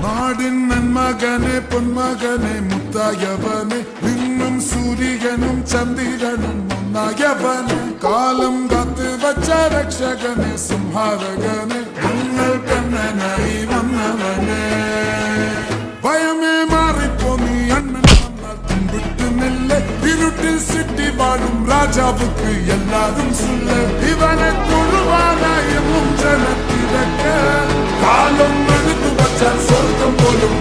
നാടിൻ നന്മകനെ പൊന്മകനെ മുത്തായവനെ നിന്നും സൂര്യനും ചന്ദ്രനും ഒന്നായവനെ കാലം കാത്ത് വച്ച രക്ഷകനെ സംഹാരകനെ ഞങ്ങൾ കണ്ണനായി വന്നവനെ ഭയമേ മാറിപ്പോ നീ അണ്ണൻ വന്നാൽ തുമ്പിട്ട് നെല്ല് ഇരുട്ടിൽ സിറ്റി വാഴും രാജാവുക്ക് എല്ലാരും സുല്ല് ഇവനെ തൊഴുവാനായും ജനത്തിലൊക്കെ കാലം എടുത്തു വച്ചാൽ സ്വർഗം പോലും